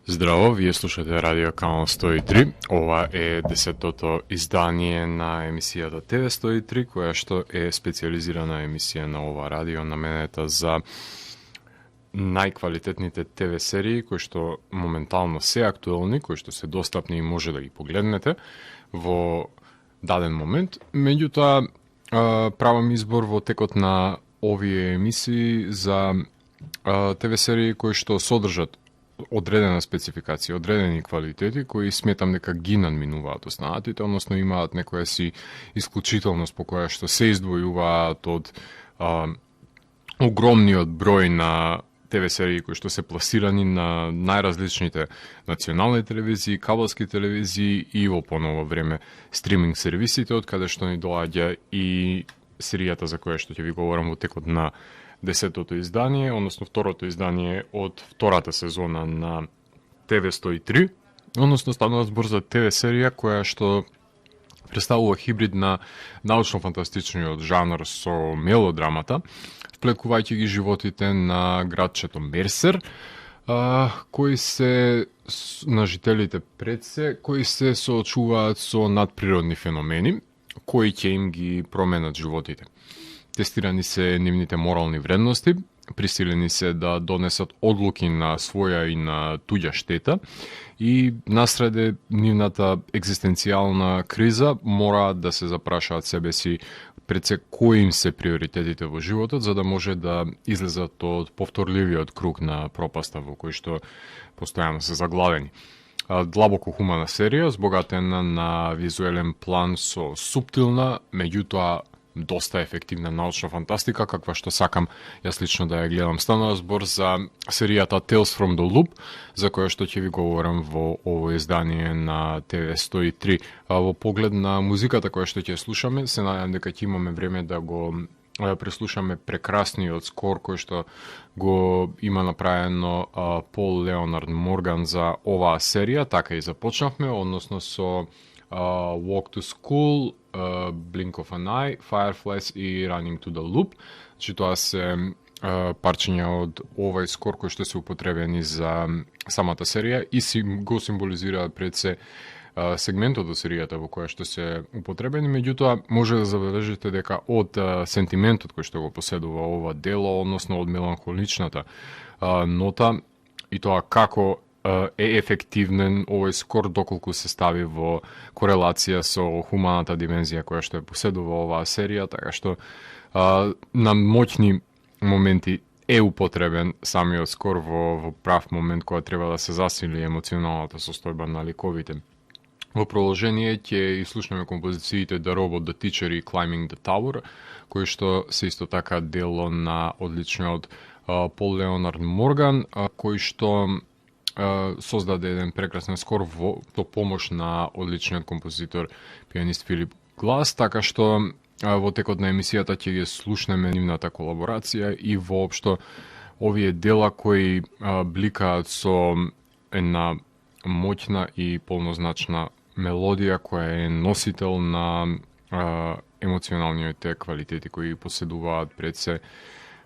Здраво, вие слушате Радио Канал 103. Ова е 10-тото издание на емисијата ТВ 103, која што е специализирана емисија на ова радио, наменета за најквалитетните ТВ серии кои што моментално се актуелни, кои што се достапни и може да ги погледнете во даден момент. Меѓутоа, правам избор во текот на овие емисии за ТВ серии кои што содржат одредена спецификација, одредени квалитети кои сметам дека ги надминуваат останатите, односно имаат некоја си исклучителност по која што се издвојуваат од огромниот број на ТВ серии кои што се пласирани на најразличните национални телевизии, кабелски телевизии и во поново време стриминг сервисите, од каде што ни доаѓа и серијата за која што ќе ви говорам во текот на 10-тото издание, односно второто издание од втората сезона на ТВ 103, односно станува збор за ТВ серија која што представува хибрид на научно-фантастичниот жанр со мелодрамата, вплекувајќи ги животите на градчето Мерсер, кои се на жителите пред се, кои се соочуваат со надприродни феномени, кои ќе им ги променат животите. Тестирани се нивните морални вредности, присилени се да донесат одлуки на своја и на туѓа штета и насреде нивната екзистенцијална криза мораат да се запрашаат себе си пред се кои им се приоритетите во животот, за да може да излезат од повторливиот круг на пропаста во кој што постојано се заглавени. Длабоко хумана серија, збогатена на визуелен план со суптилна, меѓутоа доста ефективна научна фантастика, каква што сакам јас лично да ја гледам. Станува збор за серијата Tales from the Loop, за која што ќе ви говорам во ово издание на ТВ 103. Во поглед на музиката која што ќе слушаме, се надевам дека ќе имаме време да го преслушаме прекрасниот скор кој што го има направено Пол Леонард Морган за оваа серија. Така и започнавме, односно со Walk to School, Blink of an Eye, Fireflies и Running to the Loop. Значи тоа се парчиња од овај скор кои што се употребени за самата серија и го символизираат пред се сегментот од серијата во која што се употребени, меѓутоа може да забележите дека од сентиментот кој што го поседува ова дело, односно од меланхоличната нота и тоа како е ефективен овој скор доколку се стави во корелација со хуманата димензија која што е поседува оваа серија, така што на моќни моменти е употребен самиот скор во прав момент кога треба да се засили емоционалната состојба на ликовите. Во продолжение ќе слушнеме композициите The Robot, The Teacher и Climbing the Tower, кои што се исто така дело на одличниот Пол Леонард Морган, кој што создаде еден прекрасен скор во помош на одличниот композитор пианист Филип Глас, така што во текот на емисијата ќе ги слушнеме нивната колаборација и воопшто овие дела кои бликаат со една моќна и полнозначна мелодија која е носител на емоционалните квалитети кои поседуваат пред се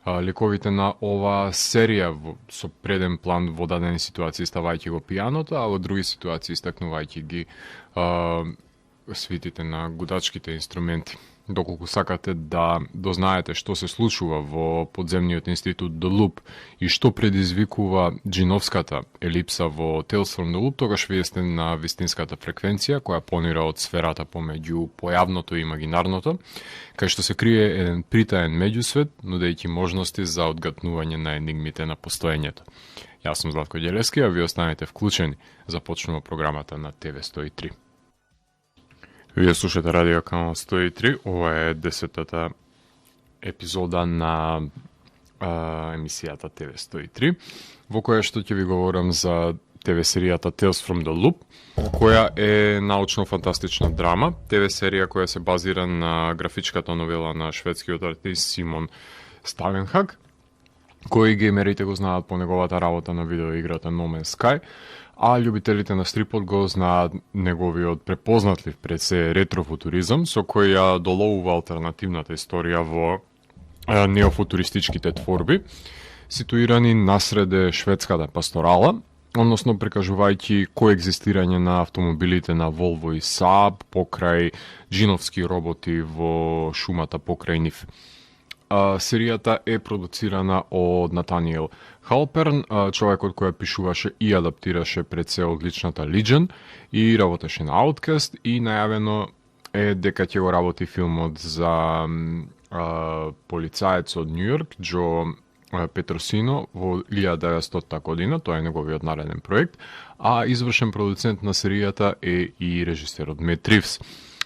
лековите на оваа серија со преден план во дадени ситуации ставајќи го пијаното, а во други ситуации истакнувајќи ги свитите на гудачките инструменти. Доколку сакате да дознаете што се случува во подземниот институт The Loop и што предизвикува джиновската елипса во Tales from the Loop, тогаш вие сте на вистинската фреквенција која понира од сферата помеѓу појавното и имагинарното, кај што се крие еден притаен меѓусвет, нудејќи можности за одгатнување на енигмите на постоењето. Јас сум Златко Ѓелевски, а ви останете вклучени. Започнува програмата на ТВ 103. Вие слушате Радио Канал 103, ова е 10-та епизода на емисијата ТВ 103, во која што ќе ви говорам за ТВ серијата Tales from the Loop, која е научно-фантастична драма, ТВ серија која се базира на графичката новела на шведскиот артист Симон Ставенхаг, кои геймерите го знаат по неговата работа на видеоиграта No Man's Sky, а љубителите на стрипот го знаат неговиот препознатлив пред се ретрофутуризам, со кој ја доловува алтернативната историја во неофутуристичките творби, ситуирани насреде шведската пасторала, односно прикажувајќи коегзистирање на автомобилите на Volvo и Saab покрај джиновски роботи во шумата покрај нив. Серијата е продуцирана од Натаниел Халперн, човекот кој пишуваше и адаптираше пред се одличната Legion и работеше на Outcast, и најавено е дека ќе го работи филмот за полицаец од Њујорк, Џо Петросино, во 1900 година, тоа е неговиот нареден проект, а извршен продуцент на серијата е и режисерот Мет Ривз.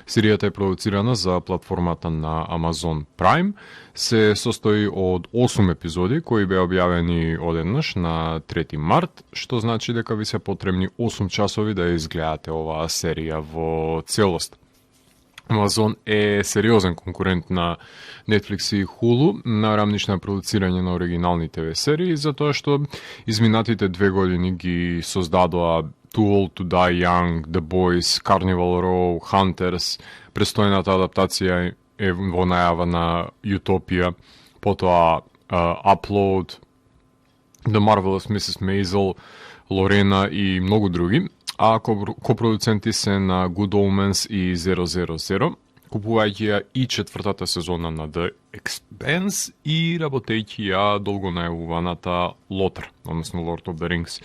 Серијата е продуцирана за платформата на Amazon Prime, се состои од 8 епизоди кои беа објавени одеднаш на 3 март, што значи дека ви се потребни 8 часови да ја изгледате оваа серија во целост. Amazon е сериозен конкурент на Netflix и Hulu на рамниш на продуцирање на оригинални ТВ серии, затоа што изминатите 2 години ги создадоа Too Old to Die Young, The Boys, Carnival Row, Hunters, престојната адаптација е во најава на Utopia, потоа Upload, The Marvelous Mrs. Maisel, Лорена и многу други, а копродуценти се на Good Omens и 000, купувајќи ја и 4-тата сезона на The Expanse и работејќи ја долго најавуваната Лотар, односно Lord of the Rings.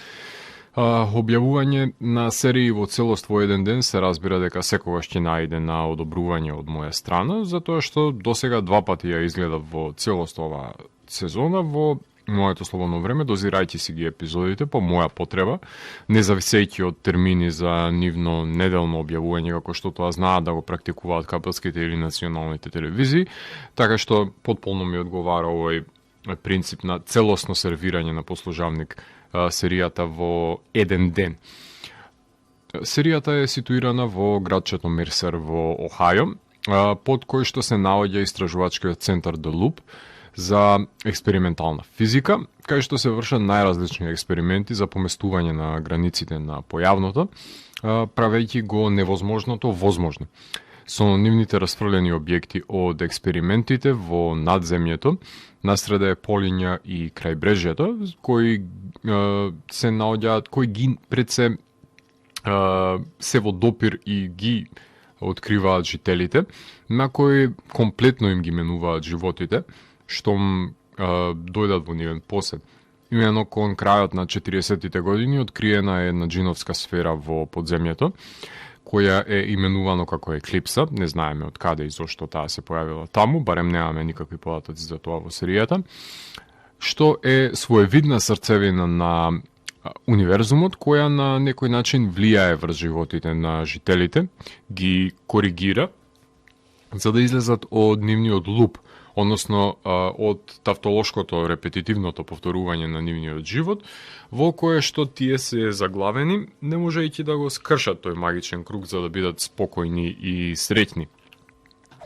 Објавување на серии во целост во еден ден се разбира дека секогаш ќе најде на одобрување од моја страна, затоа што досега 2 пати ја изгледав во целост оваа сезона во моето слободно време, дозирајќи си ги епизодите по моја потреба, независејќи од термини за нивно неделно објавување, како што тоа знаат да го практикуваат кабелските или националните телевизии, така што потполно ми одговара овој принцип на целосно сервирање на послужавник серијата во еден ден. Серијата е ситуирана во градчето Мерсер во Охајо, под кој што се наоѓа истражувачкиот центар The Loop за експериментална физика, кај што се вршат најразлични експерименти за поместување на границите на појавното, правејќи го невозможното возможно. Со нивните расфрлени објекти од експериментите во надземјето, насреде полиња и крајбрежјето, кои се наоѓаат, кои ги пред се во допир и ги откриваат жителите, на кои комплетно им ги менуваат животите, штом дојдат во нивен посед. Имено кон крајот на 40-тите години откриена е една джиновска сфера во подземјето, која е именувано како Еклипса, не знаеме од каде и зошто таа се појавила таму, барем немаме никакви податоци за тоа во серијата, што е своевидна срцевина на универзумот, која на некој начин влијае врз животите на жителите, ги коригира, за да излезат од нивниот луп, односно од тавтолошкото репетитивното повторување на нивниот живот, во кое што тие се заглавени, не можејќи да го скршат тој магичен круг за да бидат спокојни и среќни.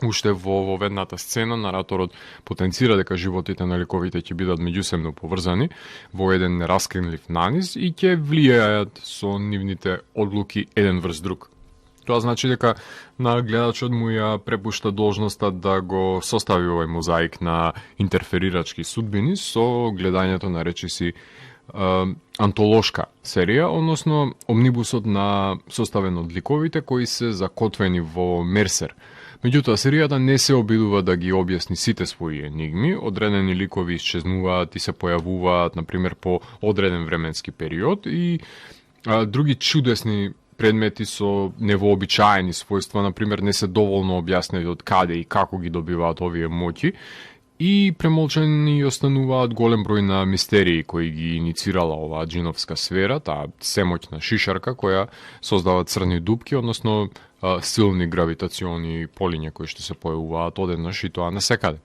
Уште во ведната сцена нараторот потенцира дека животите на ликовите ќе бидат меѓусебно поврзани во еден нераскинлив наниз и ќе влијаат со нивните одлуки еден врз друг. Тоа значи дека на гледачот му ја препушта должноста да го состави овој мозаик на интерферирачки судбини со гледањето на речиси антолошка серија, односно омнибусот на составен од ликовите кои се закотвени во Мерсер. Меѓутоа, серијата не се обидува да ги објасни сите своји енигми, одредени ликови исчезнуваат и се појавуваат, например, по одреден временски период и други чудесни предмети со невообичаени својства, например, не се доволно објаснети од каде и како ги добиваат овие моќи, и премолчени остануваат голем број на мистерии кои ги иницирала оваа джиновска сфера, таа семоќна шишарка која создава црни дупки, односно силни гравитациони полиња кои што се појавуваат одеднаш и тоа насекаде.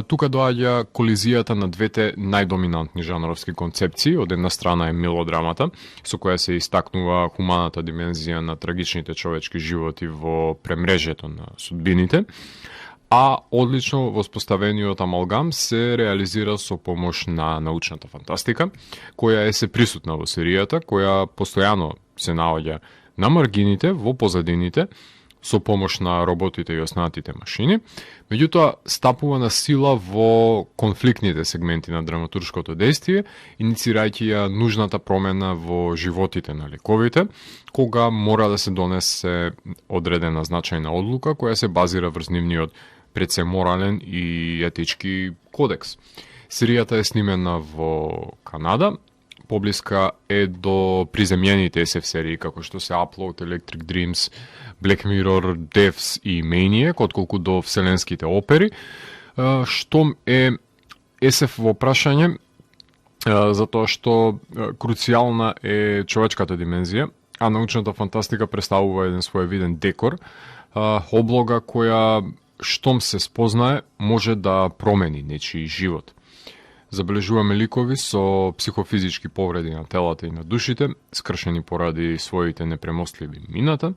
Тука доаѓа колизијата на двете најдоминантни жанровски концепции. Од една страна е мелодрамата, со која се истакнува хуманата димензија на трагичните човечки животи во премрежјето на судбините, а одлично воспоставениот амалгам се реализира со помош на научната фантастика, која е се присутна во серијата, која постојано се наоѓа на маргините, во позадините, со помош на роботите и останатите машини, меѓутоа стапува на сила во конфликтните сегменти на драматуршкото дејствие, иницирајќи ја нужната промена во животите на ликовите, кога мора да се донесе одредена значајна одлука која се базира врз нивниот пред се морален и етички кодекс. Серијата е снимена во Канада, поблиска е до приземјените SF серии како што се Upload, Electric Dreams, Black Mirror, Devs и Maniac, отколку до вселенските опери, што е SF во прашање, затоа што круцијална е човечката димензија, а научната фантастика представува еден своевиден декор, облога која штом се спознае може да промени нечiji живот. Забележуваме ликови со психофизички повреди на телата и на душите, скршени поради своите непремостливи мината,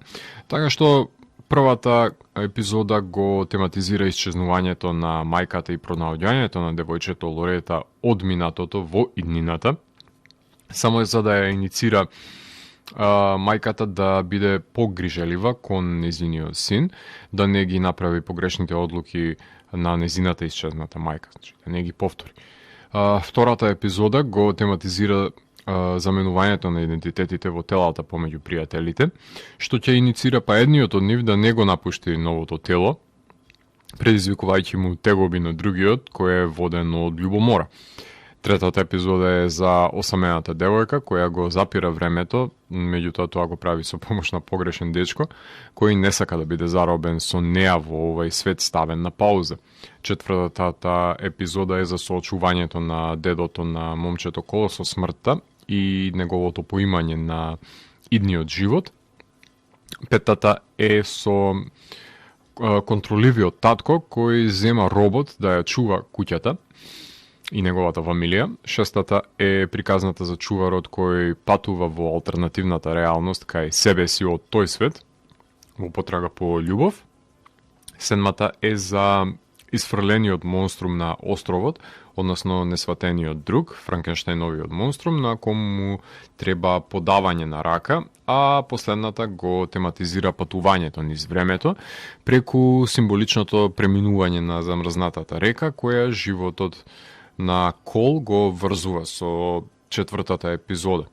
така што првата епизода го тематизира исчезнувањето на мајката и пронаоѓањето на девојчето Лорета од минатото во иднината, само за да ја иницира мајката да биде погрижелива кон незиниот син, да не ги направи погрешните одлуки на незината исчезната мајка, значи да не ги повтори. Втората епизода го тематизира заменувањето на идентитетите во телата помеѓу пријателите, што ќе иницира па едниот од нив да не го напушти новото тело, предизвикувајќи му тегоби на другиот, кој е воден од љубомора. Третата епизода е за осамената девојка, која го запира времето, меѓутоа тоа го прави со помош на погрешен дечко, кој не сака да биде заробен со неа во овај свет ставен на пауза. Четвртата епизода е за соочувањето на дедото на момчето Коло со смртта и неговото поимање на идниот живот. Петата е со контроливиот татко кој зема робот да ја чува куќата и неговата фамилија. Шестата е приказната за чуварот кој патува во алтернативната реалност кај себе си од тој свет, во потрага по љубов. Седмата е за изфрлениот монструм на островот, односно несватениот друг, Франкенштајновиот монструм, на кому треба подавање на рака, а последната го тематизира патувањето низ времето, преку символичното преминување на замрзнатата река, која животот на Кол го врзува со четвртата епизода.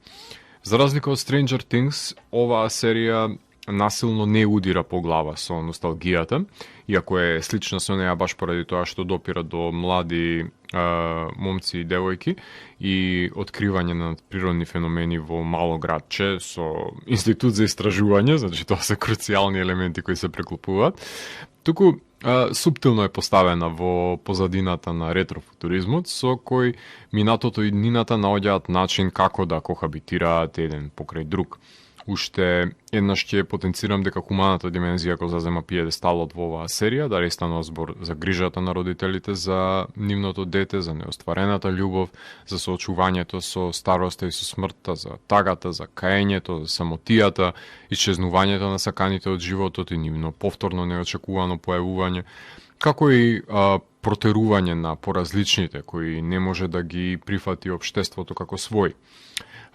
За разлика од Stranger Things, оваа серија насилно не удира по глава со носталгијата, иако е слична со неа баш поради тоа што допира до млади момци и девојки и откривање на природни феномени во мало градче со институт за истражување, значи тоа се круцијални елементи кои се преклопуваат. Туку суптилно е поставена во позадината на ретрофутуризмот, со кој минатото и иднината наоѓаат начин како да кохабитираат еден покрај друг. Уште еднаш ќе потенцирам дека хуманата димензија го зазема пиедесталот во оваа серија, дали станува збор за грижата на родителите за нивното дете, за неостварената љубов, за соочувањето со староста и со смртта, за тагата, за каењето, за самотијата, исчезнувањето на саканите од животот и нивно повторно неочекувано појавување, како и протерување на поразличните кои не може да ги прифати општеството како свој.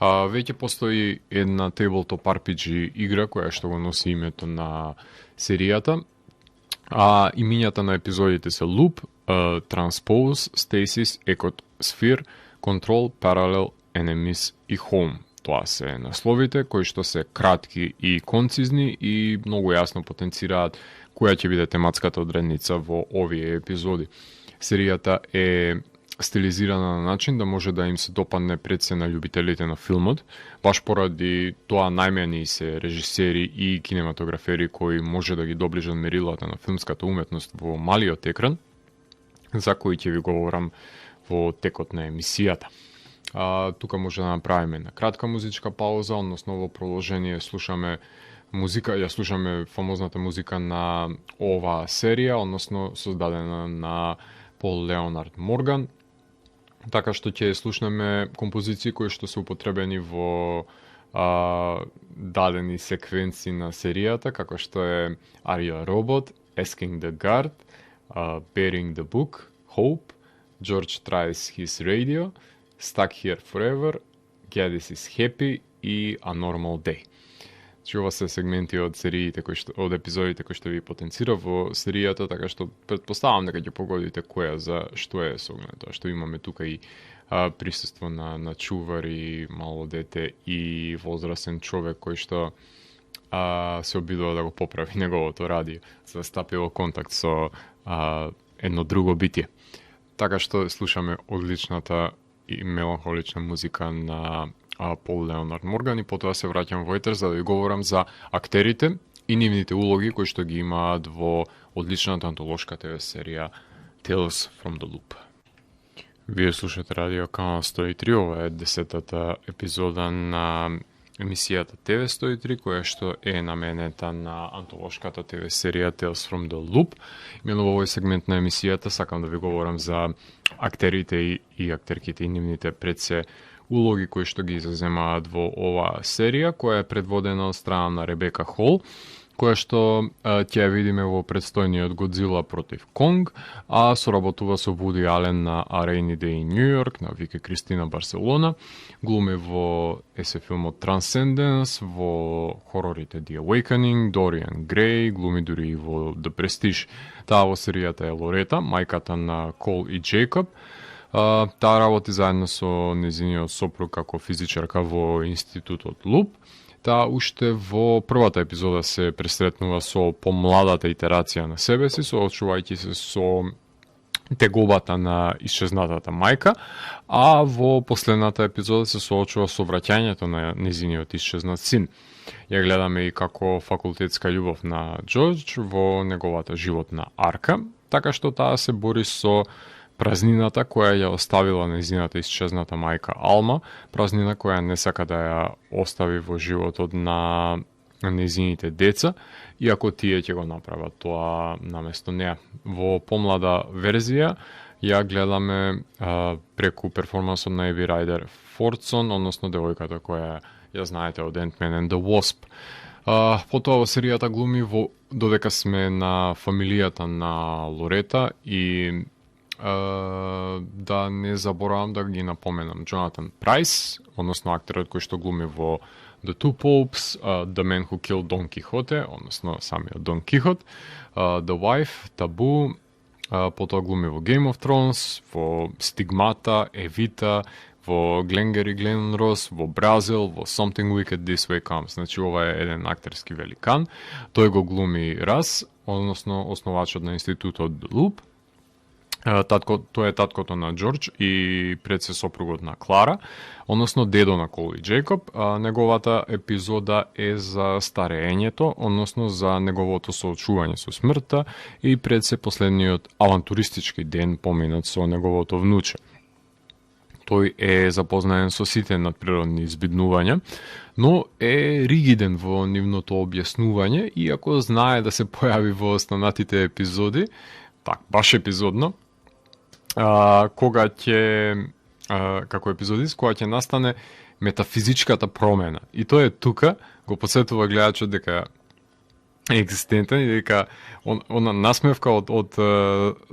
Веќе постои една Tabletop RPG игра која што го носи името на серијата, а имињата на епизодите се Loop, Transpose, Stasis, Echo Sphere, Control, Parallel, Enemies и Home. Тоа се насловите кои што се кратки и концизни и многу јасно потенцираат која ќе биде тематската одредница во овие епизоди. Серијата е стилизирана на начин да може да им се допадне пред се на љубителите на филмот, баш поради тоа најмени се режисери и кинематографери кои може да ги доближат мерилата на филмската уметност во малиот екран, за кои ќе ви говорам во текот на емисијата. Тука може да направиме на кратка музичка пауза, односно во продолжение слушаме музика, ја слушаме фамозната музика на оваа серија, односно создадена на Пол Леонард Морган, така што ќе слушнеме композиции кои што се употребени во дадени секвенци на серијата, како што е Are You a Robot, Asking the Guard, Bearing the Book, Hope, George Tries His Radio, Stuck Here Forever, Geddes is Happy и A Normal Day. Че ова се сегменти од сериите од епизодите кои што ви потенцирав во серијата, така што претпоставам дека ќе погодите која за што е согнето, што имаме тука и присуство на чувар и мало дете и возрасен човек кој што се обидува да го поправи неговото радио, за да стапи во контакт со едно друго битие. Така што слушаме одличната и меланхолична музика на Пол Леонард Морган и потоа се враќам во етер за да ви говорам за актерите и нивните улоги кои што ги имаат во одличната антолошка ТВ серија Tales from the Loop. Вие слушате радио Канал 103, ова е 10-та епизода на емисијата ТВ 103, која што е наменета на антолошката ТВ серија Tales from the Loop. Именно во овој сегмент на емисијата сакам да ви говорам за актерите и актерките и нивните пред се улоги кои што ги заземаат во оваа серија, која е предводена од страна на Ребека Хол, која што ќе ја видиме во предстојниот Годзила против Конг, а соработува со Вуди Ален на A Rainy Day in New York, на Вике Кристина Барселона, глуми во филмот Transcendence, во хорорите The Awakening, Dorian Gray, глуми дури и во The Prestige. Таа во серијата е Лорета, мајката на Кол и Джейкоб. Таа работи заедно со незиниот сопруг како физичарка во институтот Луп. Таа уште во првата епизода се пресретнува со помладата итерација на себе си, соочувајќи се со тегобата на исчезнатата мајка, а во последната епизода се соочува со враќањето на незиниот исчезнат син. Ја гледаме и како факултетска љубов на Џорџ во неговата животна арка, така што таа се бори со празнината која ја оставила незината исчезната мајка Алма, празнина која не сака да ја остави во животот на незините деца, иако тие ќе го направат тоа наместо неа. Во помлада верзија ја гледаме преку перформансот на Еви Рајдер Фордсон, односно девојката која ја знаете од Ant-Man and the Wasp. Потоа во серијата глуми додека сме на фамилијата на Лорета и да не заборавам да ги напоменам Джонатан Прайс, односно актерот кој што глуми во The Two Popes, The Man Who Killed Don Quixote, односно самиот Дон Кихот, The Wife, Табу, потоа глуми во Game of Thrones, во Стигмата, Евита, во Гленгери Гленрос, во Бразил, во Something Wicked This Way Comes. Значи ова е еден актерски великан. Тој го глуми Рас, односно основачот на институтот Луп. Тој е таткото на Џорџ и пред се сопругот на Клара, односно дедо на Кол и Джейкоб. Неговата епизода е за стареењето, односно за неговото соочување со смртта и пред се последниот авантуристички ден поминат со неговото внуче. Тој е запознаен со сите надприродни избиднувања, но е ригиден во нивното објаснување, иако знае да се појави во останатите епизоди, баш епизодно, кога ќе како епизодист, кога ќе настане метафизичката промена. И тоа е тука, го подсетува гледачот дека е екзистентен и дека она насмевка од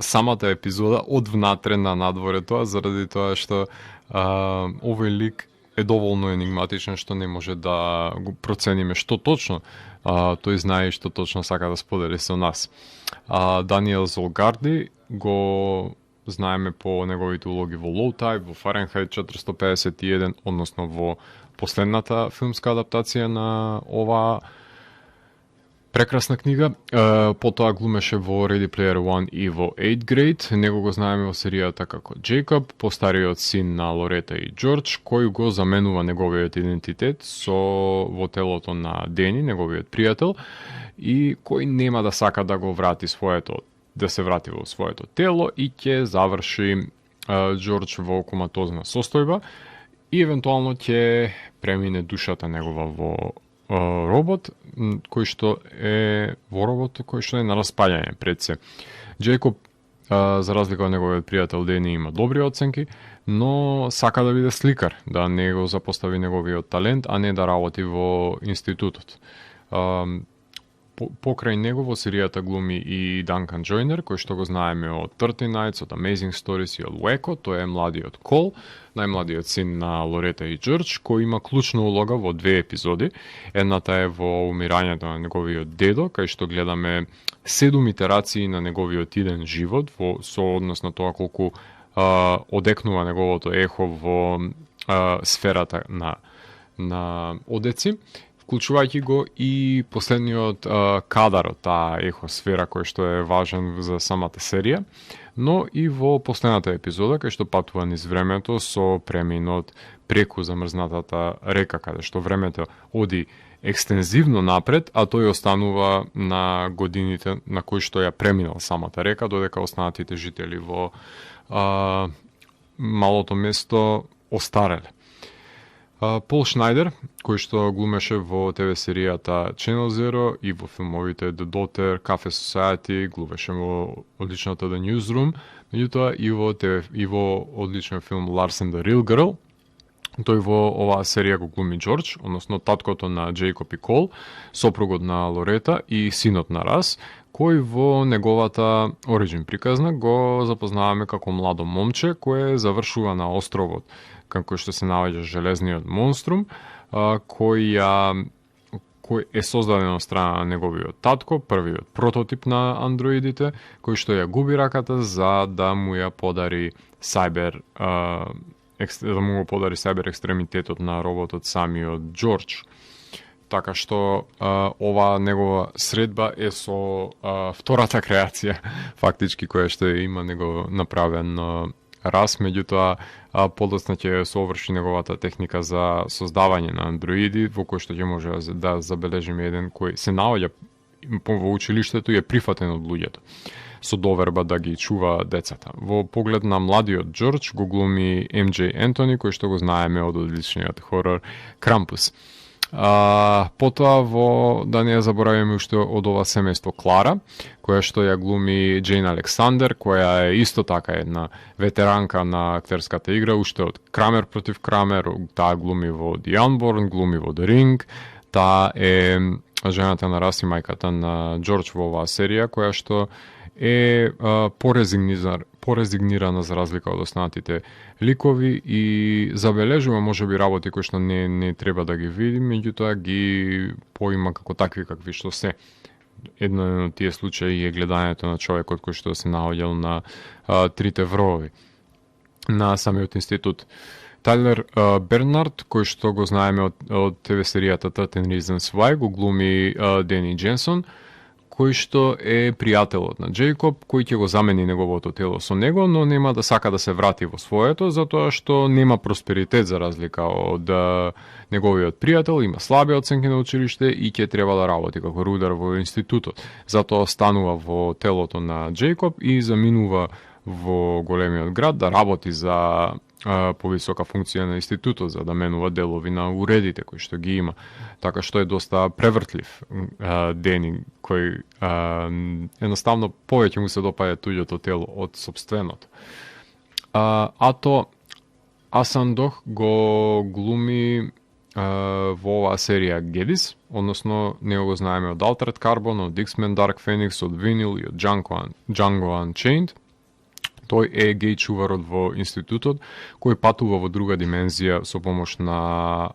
самата епизода од внатре на надворе тоа, заради тоа што овој лик е доволно енигматичен што не може да го процениме што точно тој знае што точно сака да сподели со нас. Даниел Золгарди го знаеме по неговите улоги во Low Tide, во Фаренхајт 451, односно во последната филмска адаптација на оваа прекрасна книга. Потоа глумеше во Ready Player One и во 8th Grade. Него го знаеме во серијата како Джейкоб, постариот син на Лорета и Џорџ, кој го заменува неговиот идентитет во телото на Дени, неговиот пријател, и кој нема да сака да го врати да се врати во своето тело и ќе заврши Џорџ во коматозна состојба и евентуално ќе премине душата негова во робот, кој што е на распаѓање пред се. Джейкоб, за разлика од неговиот пријател Дени, има добри оценки, но сака да биде сликар, да не го запостави неговиот талент, а не да работи во институтот. покрај него во серијата глуми и Данкан Джойнер, кој што го знаеме од 30 Nights, од Amazing Stories и од Waco. Тој е младиот Кол, најмладиот син на Лорета и Џорџ, кој има клучна улога во две епизоди. Едната е во умирањето на неговиот дедо, кај што гледаме 7 итерации на неговиот иден живот, со однос на тоа колку одекнува неговото ехо во сферата на одеци, вклучувајќи го и последниот кадар од таа ехосфера кој што е важен за самата серија, но и во последната епизода кај што патува низ времето со преминот преку замрзнатата река, каде што времето оди екстензивно напред, а тој останува на годините на кои што ја преминал самата река, додека останатите жители во малото место остареле. Пол Шнајдер, кој што глумеше во ТВ серијата Channel Zero и во филмовите The Daughter, Cafe Society, глумеше во одличната The Newsroom, меѓутоа и во одличен филм Lars and the Real Girl. Тој во оваа серија го глуми Џорџ, односно таткото на Джейкоб и Кол, сопругот на Лорета и синот на Рас, кој во неговата оригин приказна го запознаваме како младо момче кое завршува на островот како што се наоѓа железниот монструм, кој е создаден од страна на неговиот татко, првиот прототип на андроидите, кој што ја губи раката за да му ја подари сайбер екстремитетот на роботот самиот Џорџ. Така што ова негова средба е со втората креација, фактички, која што има него направен Рас, меѓутоа подоцна ќе соврши неговата техника за создавање на андроиди, во кој што ќе може да забележиме еден кој се наоѓа во училиштето и е прифатен од луѓето со доверба да ги чува децата. Во поглед на младиот Џорџ го глуми MJ Ентони, кој што го знаеме од одличниот хорор Крампус. Потоа да не ја заборавиме уште од ова семејство Клара, која што ја глуми Джейн Александер, која е исто така една ветеранка на актерската игра, уште од Крамер против Крамер, таа глуми во The Unborn, глуми во The Ring, таа е жената на Рас и мајката на Џорџ во оваа серија, која што е порезигнирана за разлика од останатите ликови и забележува можеби работи кои што не треба да ги види, меѓутоа ги поима како такви какви што се. Едно од тие случаи е гледањето на човекот кој што се наоѓал на трите врови на самиот институт. Тайлер Бернард, кој што го знаеме од ТВ серијата 13 Reasons Why, го глуми Дени Дженсон, кој што е пријателот на Джейкоб, кој ќе го замени неговото тело со него, но нема да сака да се врати во своето, затоа што нема просперитет за разлика од неговиот пријател, има слаби оценки на училиште и ќе треба да работи како рудар во институтот. Затоа станува во телото на Джейкоб и заминува во големиот град да работи за повисока функција на институтот, за да менува делови на уредите кои што ги има. Така што е доста превртлив Дени, кој едноставно повеќе му се допаѓа туѓото тело од собственото. Ато Асандох го глуми во оваа серија Гедис, односно него го знаеме од Altered Carbon, од X-Men Dark Phoenix, од Vinyl и од Django Unchained. Тој е геј чуварот во институтот, кој патува во друга димензија со помош на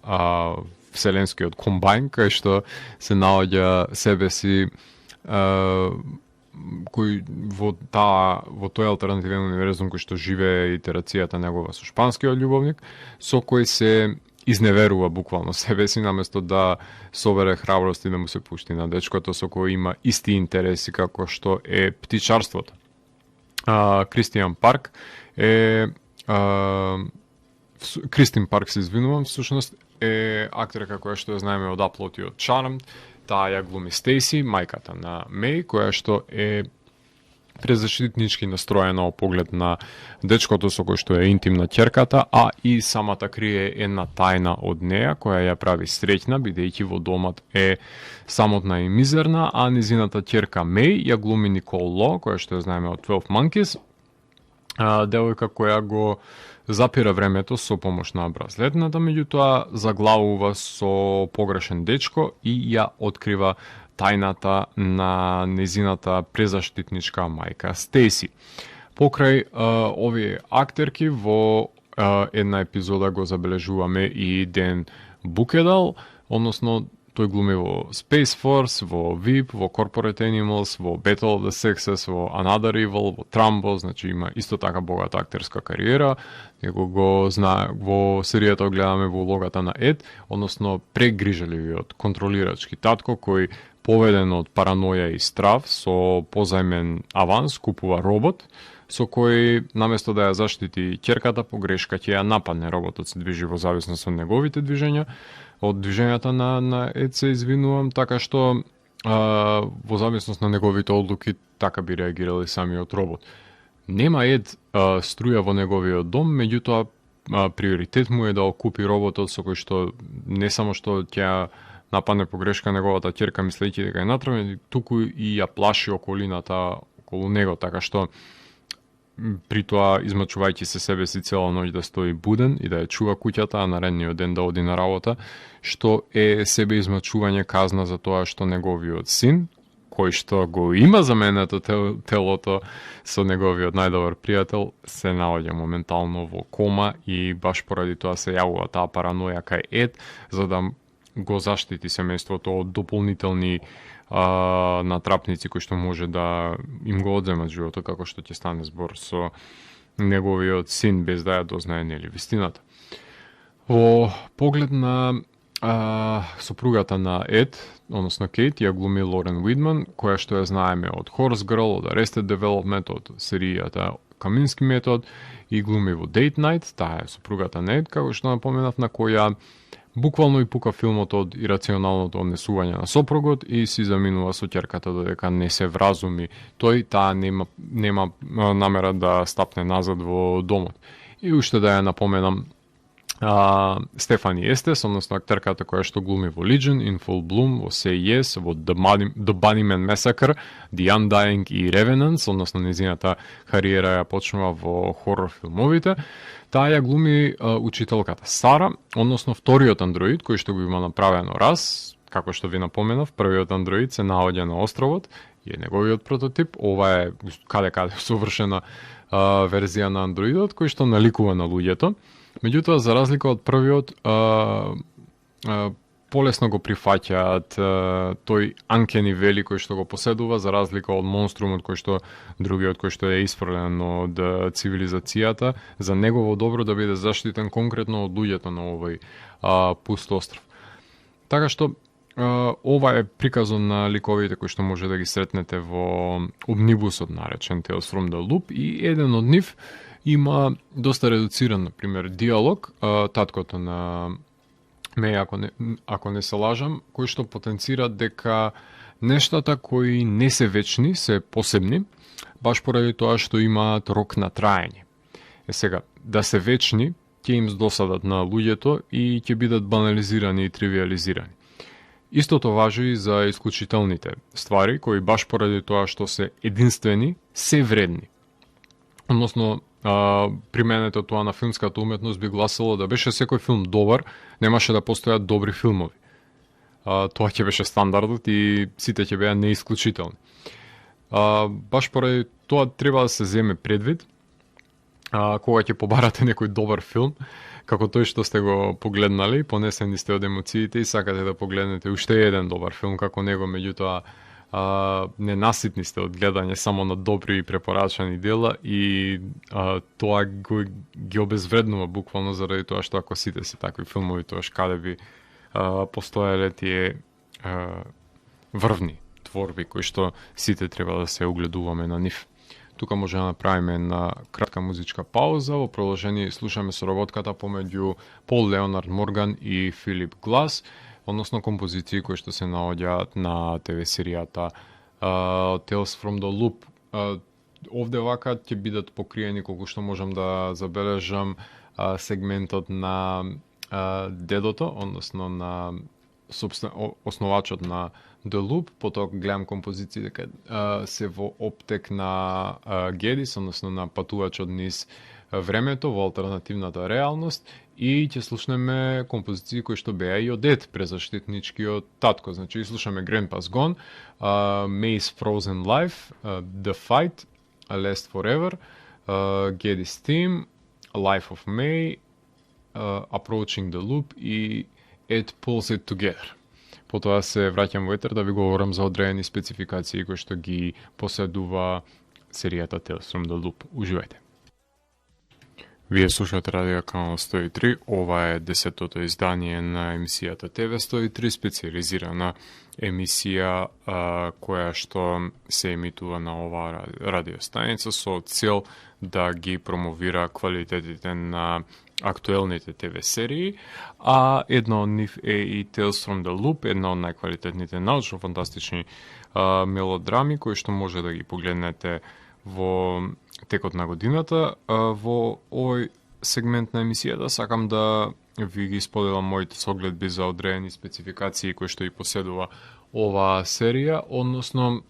вселенскиот комбайн, кај што се наоѓа себе си кој во тој алтернативен универзум кој што живее итерацијата негова со шпанскиот љубовник, со кој се изневерува буквално себе си, наместо да собере храброст и да му се пушти на дечкото со кој има исти интереси како што е птичарството. Кристиан Парк е Кристин Парк, се извинувам, всушност е актерка која што ја знаеме од Upload и од Charmed. Таа ја глуми Стейси, мајката на Меј, која што е презаштитнички настроена во поглед на дечкото со кој што е интимна ќерката, а и самата крие една тајна од неја која ја прави среќна, бидејќи во домот е самотна и мизерна, а низината ќерка Меј ја глуми Никол Ло, која што ја знаеме од 12 Monkeys, девојка која го запира времето со помош на бразлетната, меѓутоа заглавува со погрешен дечко и ја открива тајната на незината презаштитничка мајка Стејси. Покрај овие актерки во една епизода го забележуваме и Ден Букедал, односно тој глуми во Space Force, во VIP, во Corporate Animals, во Battle of the Sexes, во Another Evil, во Trumbo, значи има исто така богата актерска кариера. Него го знае, во серијата гледаме во улогата на Ед, односно прегрижаливиот контролирачки татко кој поведен од параноја и страв со позајмен аванс купува робот со кој наместо да ја заштити ќерката по грешка ќе ја нападне. Роботот се движи во зависност од неговите движења, од движењата на Ед се извинувам, така што во зависност на неговите одлуки така би реагирал и самиот робот. Нема Ед струја во неговиот дом, меѓутоа приоритет му е да окупи роботот со кој што не само што ќе нападне по грешка неговата ќерка мислејќи дека е натравен, туку и ја плаши околината околу него, така што при тоа измачувајќи се себе си цела ноќ да стои буден и да ја чува куќата, а наредниот ден да оди на работа, што е себе измачување казна за тоа што неговиот син, кој што го има заменето телото со неговиот најдобар пријател, се наоѓа моментално во кома и баш поради тоа се јавува таа параноја кај Ед, за да го заштити семејството од дополнителни натрапници кои што може да им го одземат животот, како што ќе стане збор со неговиот син без да ја дознае нели вистината. Во поглед на сопругата на Ед, односно Кейт, ја глуми Лорен Уидман, која што ја знаеме од Horse Girl, од Arrested Development, од серијата Камински метод и глуми во Date Night, таа е сопругата на Ед, како што напоменав, на која буквално и пука филмот од ирационалното однесување на сопругот и си заминува со ќерката додека не се вразуми тој, таа нема намера да стапне назад во домот. И уште да ја напоменам Стефани Естес, односно актерката која што глуми во Legion, In Full Bloom, во Say Yes, во The Bunnyman Massacre, The Undying и Revenants, односно незината кариера ја почнува во хорор филмовите. Таа ја глуми учителката Сара, односно вториот андроид кој што го има направено раз, како што ви напоменав, првиот андроид се наоѓа на островот и е неговиот прототип. Ова е каде совршена верзија на андроидот кој што наликува на луѓето. Меѓутоа, за разлика од првиот, полесно го прифаќаат тој Uncanny Valley кој што го поседува, за разлика од монструмот кој што другиот кој што е испрлен од цивилизацијата, за негово добро да биде заштитен конкретно од луѓето на овој пуст остров. Така што ова е приказон на ликовите кои што може да ги сретнете во омнибусот наречен Tales from the Loop, и еден од нив има доста редуциран, например, диалог, таткото на Меј, ако не се лажам, кој што потенцира дека нештата кои не се вечни се посебни, баш поради тоа што имаат рок на траење. Сега, да се вечни, ќе им досадат на луѓето и ќе бидат банализирани и тривиализирани. Истото важи и за исклучителните ствари, кои баш поради тоа што се единствени, се вредни. Односно, применето тоа на филмската уметност би гласило да беше секој филм добар, немаше да постојат добри филмови. Тоа ќе беше стандардот и сите ќе беа неисклучителни. Баш поради тоа треба да се земе предвид кога ќе побарате некој добар филм, како тој што сте го погледнали, понесени сте од емоциите и сакате да погледнете уште еден добар филм како него, меѓутоа ненаситни сте од гледање само на добри и препорачани дела и тоа ги обезвреднува буквално заради тоа што ако сите се такви филмови, тоаш каде би постоеле тие врвни творби кои што сите треба да се угледуваме на нив. Тука може да направиме една кратка музичка пауза, во продолжение слушаме соработката помеѓу Пол Леонард Морган и Филип Глас, односно композиции кои што се наоѓаат на ТВ серијата Tales from the Loop. Овде вака ќе бидат покриени, колку што можам да забележам, сегментот на дедото, односно на основачот на The Loop, потоа гледам композиции дека се во оптек на Гедис, односно на патувачот низ времето, во алтернативната реалност, и ќе слушнеме композиции кои што беа и од дед презаштитничкиот татко. Значи, слушаме Grandpa's Gone, May's Frozen Life, The Fight, Last Forever, Geddy's Theme, Life of May, Approaching the Loop и It Pulls It Together. Потоа се враќам во етер да ви говорам за одредени спецификации кои што ги поседува серијата Tales from the Loop. Уживајте. Вие слушате Радио Канал 103, ова е 10-тото издание на емисијата ТВ 103, специализирана емисија која што се емитува на оваа радиостаница со цел да ги промовира квалитетите на актуелните ТВ серии, а една од нив е и Tales from the Loop, една од најквалитетните научно-фантастични мелодрами кои што може да ги погледнете во текот на годината. Во овој сегмент на емисијата сакам да ви ги споделам моите согледби за одредени спецификации кои што и поседува оваа серија, односно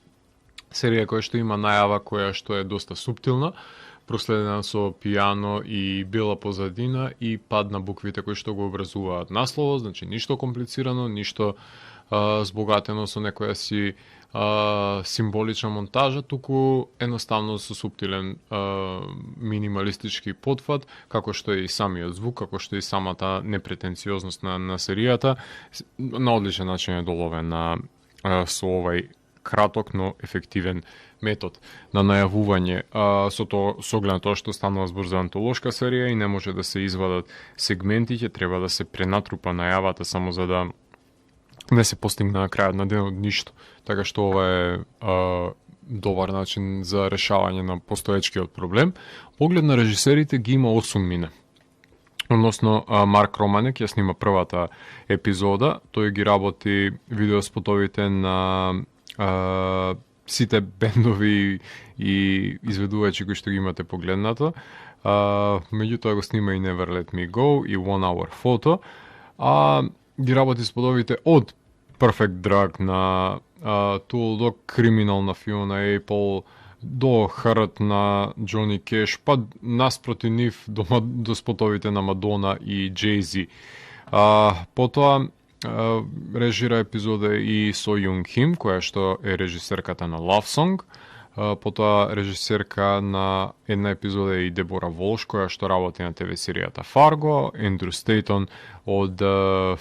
серија која што има најава која што е доста суптилна, проследена со пијано и бела позадина и пад на буквите кои што го образуваат насловот, значи ништо комплицирано, ништо збогатено со некоја си символична монтажа, туку едноставно со суптилен минималистички потфат, како што е и самиот звук, како што е и самата непретенциозност на серијата, на одличен начин е доловена со овај краток, но ефективен метод на најавување, со оглед на тоа што станува збор за антолошка серија и не може да се извадат сегменти, ќе треба да се пренатрупа најавата само за да не се постигне на крајот на денот ништо. Така што ова е добар начин за решавање на постоечкиот проблем. Поглед на режисерите ги има 8 мина. Односно, Марк Романек ја снима првата епизода, тој ги работи видеоспотовите на сите бендови и изведувачи кои што ги имате погледнато. Меѓутоа го снима и Never Let Me Go и One Hour Photo, ги работи сподовите од Perfect Drug на Tool до Criminal на Fiona Apple, до Hurt на Johnny Cash, па наспроти нив до спотовите на Мадона и Jay-Z. Потоа режира епизода и со Юнг Хим, која што е режисерката на Love Song. Потоа режисерка на една епизода е и Дебора Волш, која што работи на ТВ серијата Fargo, Ендрю Стейтон од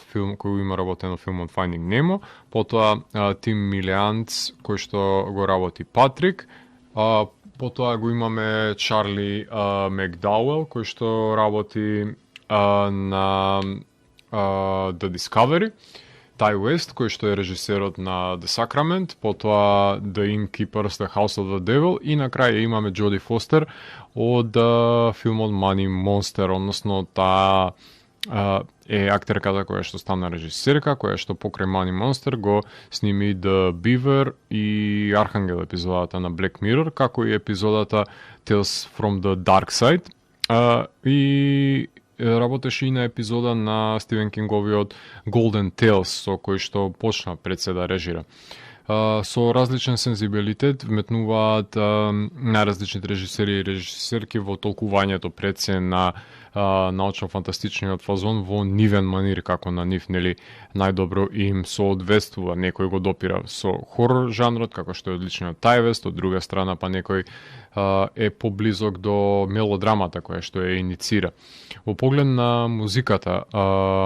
филм кој има работено филмот Finding Nemo, потоа Тим Милианц кој што го работи Патрик, потоа го имаме Чарли Макдауел кој што работи на The Discovery, Ty West, кој што е режисерот на The Sacrament, потоа The Innkeepers, The House of the Devil и на крај имаме Джоди Фостер од филмот Money Monster, односно таа е актерката која што стана режисерка, која што покрај Money Monster го сними The Beaver и Архангел епизодата на Black Mirror, како и епизодата Tales from the Dark Side, и работеше и на епизода на Стивен Кинговиот Golden Tales, со кој што почна пред се да режира. Со различен сензибилитет вметнуваат најразличните режисери и режисерки во толкувањето пред се на научно-фантастичниот фазон во нивен манир, како на нив нели најдобро им соодветствува. Некој го допира со хорор жанрот, како што е одличниот Тајвест, од друга страна па некој е поблизок до мелодрамата која што ја иницира. Во поглед на музиката,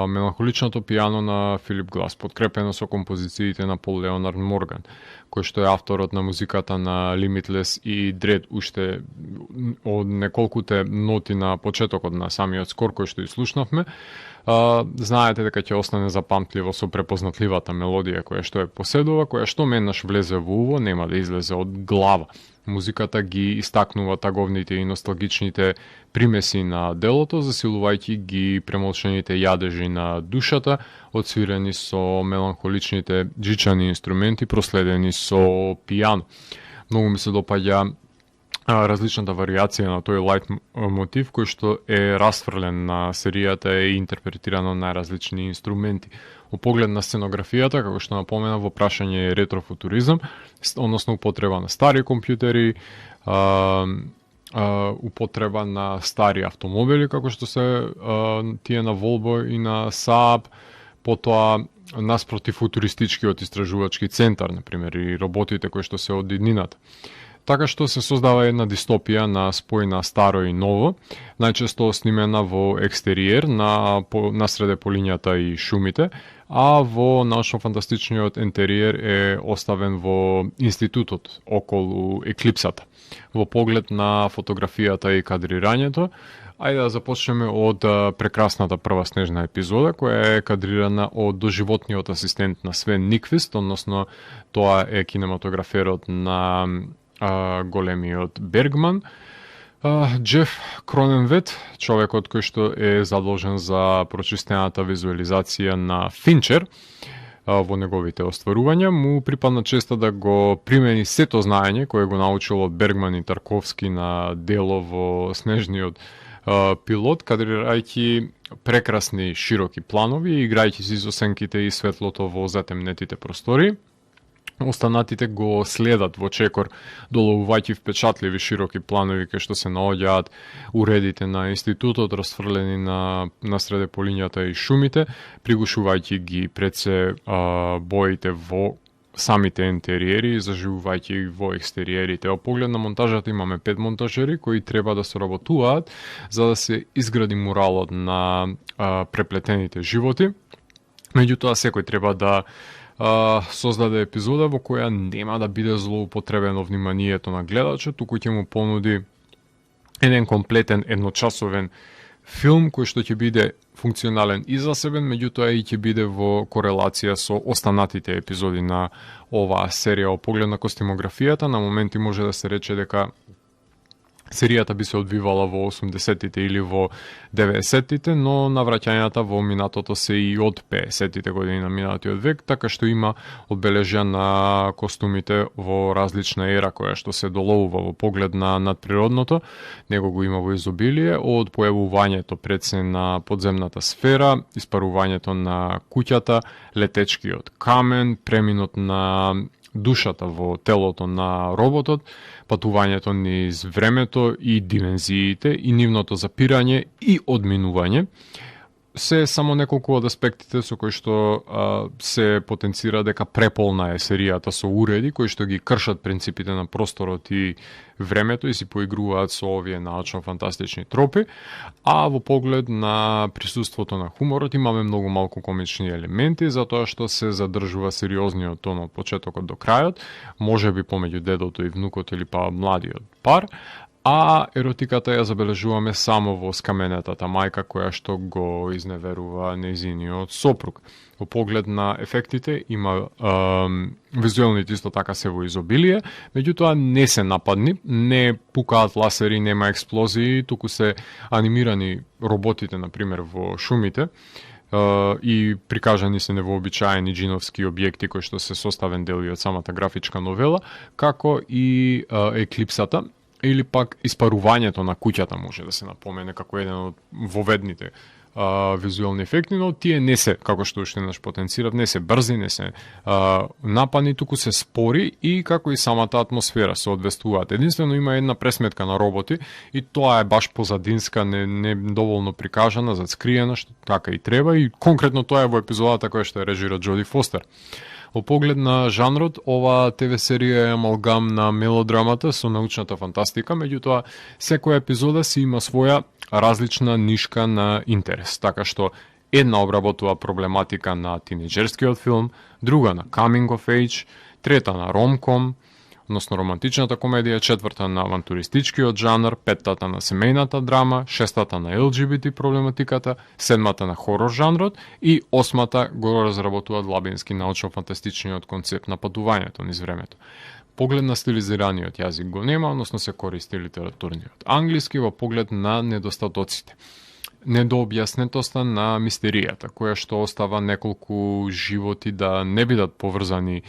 меланхоличното пијано на Филип Глас, подкрепено со композициите на Пол Леонард Морган, кој што е авторот на музиката на Limitless и Dread, уште од неколкуте ноти на почетокот на самиот скор кој што слушнавме, знаете дека ќе остане запамтливо со препознатливата мелодија која што е поседува, која што менаш влезе во уво, нема да излезе од глава. Музиката ги истакнува таговните и носталгичните примеси на делото, засилувајќи ги премолчените јадежи на душата, одсвирени со меланхоличните джичани инструменти, проследени со пијано. Многу ми се допаѓа различната варијација на тој лајт мотив кој што е расфрлен на серијата и интерпретирано на различни инструменти. Во поглед на сценографијата, како што напомена, во прашање е ретрофутуризам, односно употреба на стари компјутери, употреба на стари автомобили, како што се тие на Volvo и на Saab, потоа наспроти футуристичкиот истражувачки центар, например, и роботите кои што се од иднината. Така што се создава една дистопија на спој на старо и ново, најчесто снимена во екстериер насреде полињата и шумите, а во научно-фантастичниот интериер е оставен во институтот околу еклипсата. Во поглед на фотографијата и кадрирањето, ајде да започнеме од прекрасната прва снежна епизода, која е кадрирана од доживотниот асистент на Свен Никвист, односно тоа е кинематограферот на големиот Бергман, Джеф Кроненвет, човекот кој што е задолжен за прочистената визуализација на Финчер во неговите остварувања, му припадна честа да го примени сето знаење кое го научил од Бергман и Тарковски на дело во Снежниот пилот, кадрирајќи прекрасни широки планови, играјќи си со сенките и светлото во затемнетите простори. Останатите го следат во чекор, доловувајќи впечатливи широки планови кај што се наоѓаат уредите на институтот расфрлени на среде полињата и шумите, пригушувајќи ги пред се боите во самите интериери, заживувајќи ги во екстериерите. Во поглед на монтажата имаме 5 монтажери кои треба да соработуваат за да се изгради муралот на преплетените животи. Меѓутоа секој треба да создаде епизода во која нема да биде злоупотребено вниманието на гледачот, туку ќе му понуди еден комплетен едночасовен филм кој што ќе биде функционален и за себе, меѓутоа и ќе биде во корелација со останатите епизоди на оваа серија. Во поглед на костимографијата, на моменти може да се рече дека серијата би се одвивала во 80-тите или во 90-тите, но навраќањата во минатото се и од 50-тите години на минатиот век, така што има одбележја на костумите во различна ера која што се доловува во поглед на надприродното, него го има во изобилие, од појавувањето пред се на подземната сфера, испарувањето на куќата, летечкиот камен, преминот на душата во телото на роботот, патувањето низ времето и димензиите и нивното запирање и одминување се само неколку од аспектите со кои што се потенцира дека преполна е серијата со уреди кои што ги кршат принципите на просторот и времето и си поигруваат со овие научно-фантастични тропи, а во поглед на присуството на хуморот имаме многу малку комични елементи, затоа што се задржува сериозниот тон од почетокот до крајот, можеби помеѓу дедото и внукот или па младиот пар, а еротиката ја забележуваме само во скаменетата мајка која што го изневерува нејзиниот сопруг. Во поглед на ефектите има визуелните исто така се во изобилие, меѓутоа не се нападни, не пукаат ласери, нема експлозии, туку се анимирани роботите, например, во шумите, и прикажани се невообичаени джиновски објекти кои што се составен дел и од самата графичка новела, како и еклипсата, или пак испарувањето на куќата може да се напомене како еден од воведните визуелни ефекти, но тие не се, како што уште наш потенцирав, не се брзи, не се напани, туку се спори и како и самата атмосфера се одвестуваат. Единствено има една пресметка на роботи и тоа е баш позадинска, не доволно прикажана, зацкриена, што така и треба, и конкретно тоа е во епизодата која што е режира Джоди Фостер. Во поглед на жанрот, ова ТВ серија е амалгам на мелодрамата со научната фантастика, меѓутоа секоја епизода си има своја различна нишка на интерес, така што една обработува проблематика на тинеџерскиот филм, друга на coming of age, трета на ромком, односно романтичната комедија, четврта на авантуристичкиот жанр, петтата на семејната драма, шестата на ЛГБТ проблематиката, седмата на хорор жанрот и осмата го разработуваат лабински научно-фантастичниот концепт на патувањето низ времето. Поглед на стилизираниот јазик го нема, односно се користи литературниот англиски во поглед на недостатоците. Недообјаснетоста на мистеријата, која што остава неколку животи да не бидат поврзани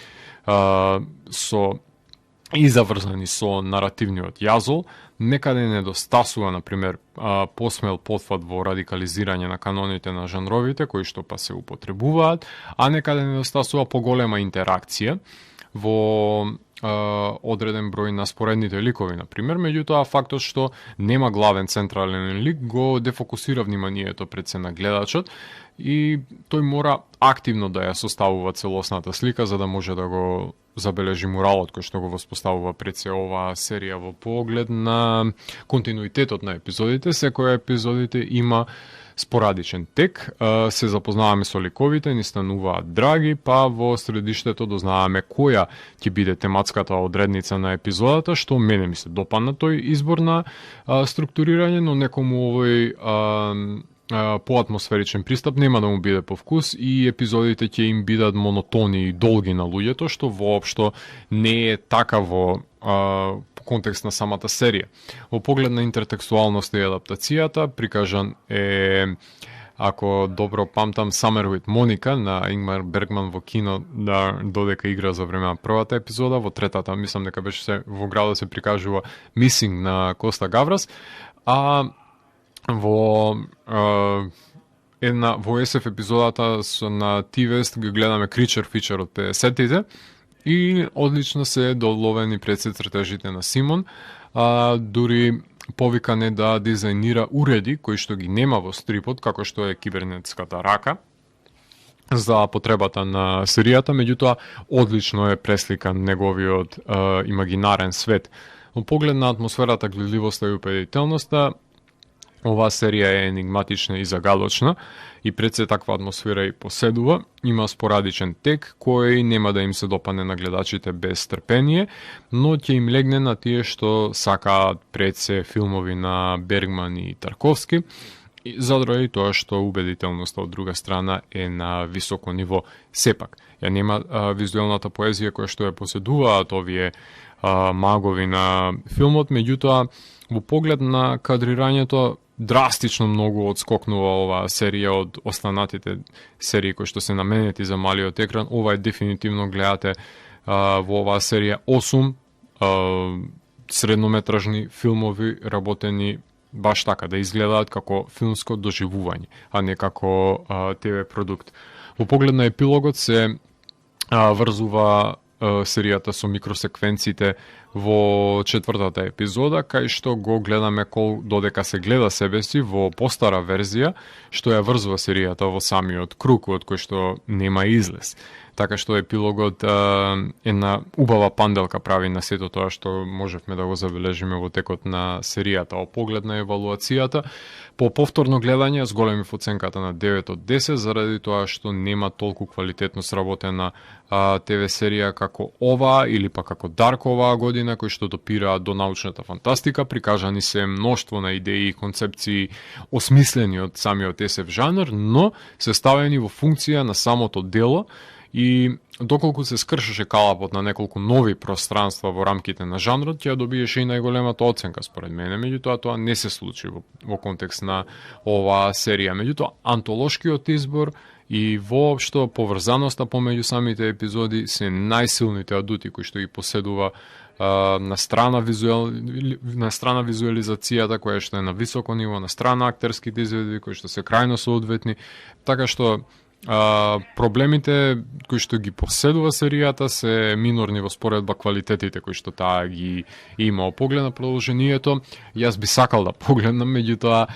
и заврзани со наративниот јазол, некаде недостасува, например, посмел потфат во радикализирање на каноните на жанровите, кои што па се употребуваат, а некаде недостасува поголема интеракција во одреден број на споредните ликови, на пример, меѓутоа фактот што нема главен централен лик го дефокусира вниманието пред се на гледачот и тој мора активно да ја составува целосната слика за да може да го забележи моралот кој што го воспоставува пред се оваа серија во поглед на континуитетот на епизодите. Секоја епизодите има спорадичен тек, се запознаваме со ликовите, ни стануваат драги, па во средиштето дознаваме која ќе биде тематската одредница на епизодата, што мене ми се допадна тој избор на структурирање, но некому овој поатмосферичен пристап нема да му биде по вкус и епизодите ќе им бидат монотони и долги на луѓето, што воопшто не е така во контекст на самата серија. Во поглед на интертекстуалност и адаптацијата, прикажан е, ако добро памтам, Summer with Monica на Ингмар Бергман во кино, да додека игра за време на првата епизода, во третата мислам дека беше се во градот се прикажува Missing на Коста Гаврас, а во SF епизодата на T-West го гледаме Creature Feature од 50-тите и одлично се доловени пред се цртежите на Симон, дури повикан е да дизајнира уреди кои што ги нема во стрипот, како што е кибернетската рака за потребата на серијата, меѓутоа одлично е пресликан неговиот имагинарен свет. Во поглед на атмосферата, гледливоста и убедителноста, оваа серија е енигматична и загадочна и пред се таква атмосфера и поседува. Има спорадичен тек кој нема да им се допадне на гледачите без трпение, но ќе им легне на тие што сакаат пред се филмови на Бергман и Тарковски, заради тоа што убедителноста од друга страна е на високо ниво. Сепак, ја нема визуелната поезија која што ја поседуваат овие магови на филмот, меѓутоа во поглед на кадрирањето драстично многу одскокнува оваа серија од останатите серии кои што се наменети за малиот екран. Ова е дефинитивно, гледате во оваа серија 8 среднометражни филмови работени баш така, да изгледаат како филмско доживување, а не како ТВ продукт. Во поглед на епилогот се врзува серијата со микросеквенците во четвртата епизода, кај што го гледаме додека се гледа себе си во постара верзија, што ја врзува серијата во самиот круг, од кој што нема излез. Така што епилогот една убава панделка прави на сето тоа што можевме да го забележиме во текот на серијата. Во поглед на евалуацијата, по повторно гледање зголемив оценката на 9 од 10, заради тоа што нема толку квалитетно сработена ТВ серија како ова или па како Дарк оваа година, кои што допираат до научната фантастика. Прикажани се мноштво на идеи и концепции осмислени од самиот SF жанр, но се ставени во функција на самото дело. И доколку се скршеше калапот на неколку нови пространства во рамките на жанрот, ќе добиеше и најголемата оценка според мене, меѓутоа тоа не се случи во контекст на оваа серија. Меѓутоа, антолошкиот избор и воопшто поврзаноста помеѓу самите епизоди се најсилните адути кои што ги поседува на страна визуализацијата која што е на високо ниво, на страна актерските изведби кои што се крајно соодветни, така што проблемите кои што ги поседува серијата се минорни во споредба квалитетите кои што таа ги има. Во поглед на продолжението, јас би сакал да погледнам, меѓутоа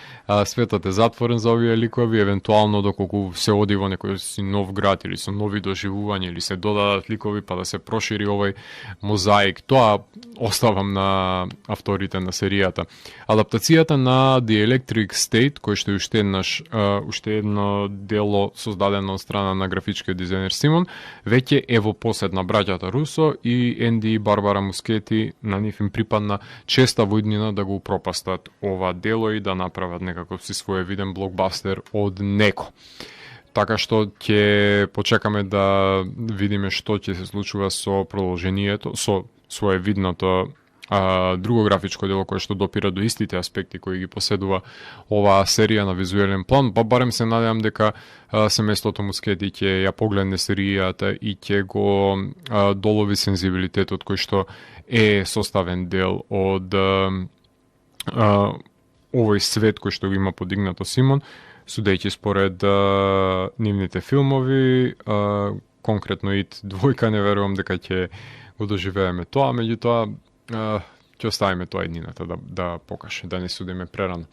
светот е затворен за овие ликови, евентуално доколку се оди во некој си нов град или со нови доживувања или се додадат ликови па да се прошири овој мозаик, тоа оставам на авторите на серијата. Адаптацијата на The Electric State, кој што е уште едно дело создадено од страна на графичкиот дизајнер Симон, веќе е во посед на браќата Русо и Енди и Барбара Мускети. На нив им припадна честа во иднина да го упропастат ова дело и да направат некаков си своевиден блокбастер од него. Така што ќе почекаме да видиме што ќе се случува со продолжението, со своевидното друго графичко дело кое што допира до истите аспекти кои ги поседува оваа серија на визуелен план, па барем се надевам дека семејството Мускети ќе ја погледне серијата и ќе го долови сензибилитетот кој што е составен дел од овој свет кој што го има подигнато Симон, судејќи според нивните филмови, конкретно ИТ двојка не верувам дека ќе го доживееме тоа, меѓутоа ќе оставиме тоа еднината да покаже, да не судиме прерано.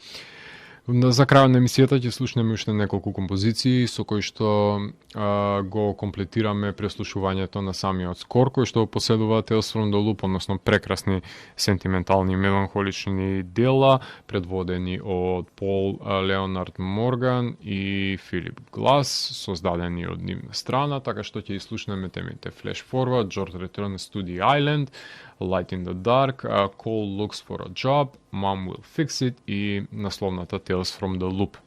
За крајот на емисијата ќе слушнеме уште неколку композиции со кои што го комплетираме преслушувањето на самиот скор кој што поседува Tales from the Loop, односно прекрасни сентиментални меланхолични дела предводени од Пол Леонард Морган и Филип Глас, создадени од нивна страна, така што ќе слушнеме темите Flash Forward, George Returns to the Island, Light in the Dark, Cole Looks for a Job, Mom Will Fix It и насловната Tales from the Loop.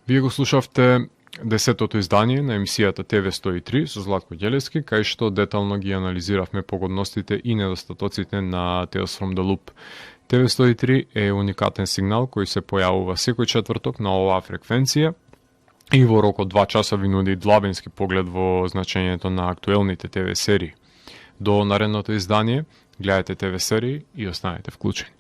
Вие го слушавте 10-тото издание на емисијата TV103 со Златко Ѓелевски, кај што детално ги анализиравме погодностите и недостатоците на Tales from the Loop. TV103 е уникатен сигнал кој се појавува секој четврток на оваа фреквенција и во рок од 2 часа ви нуди длабински поглед во значењето на актуелните ТВ серии. До наредното издание, гледайте ТВ серии и останете вклучени.